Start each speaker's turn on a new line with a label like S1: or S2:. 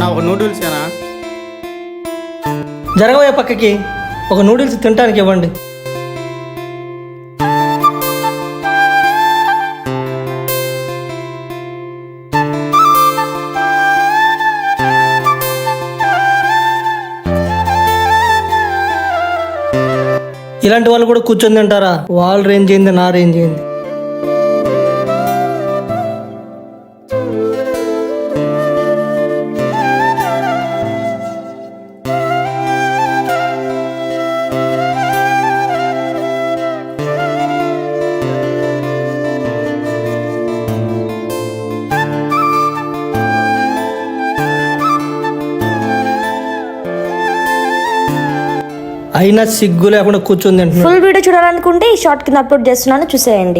S1: అన్న ఒక నూడిల్స్ ఏనా?
S2: జరగబోయే పక్కకి ఒక నూడిల్స్ తినడానికి ఇవ్వండి. ఇలాంటి వాళ్ళు కూడా కూర్చొని తింటారా? వాళ్ళ రేంజ్ అయింది, నా రేంజ్ అయింది. అయినా సిగ్గు లేకుండా కూర్చొని తింటున్నాడు.
S3: ఫుల్ వీడియో చూడాలనుకుంటే ఈ షార్ట్ కింద అప్లోడ్ చేస్తున్నాను, చూసేయండి.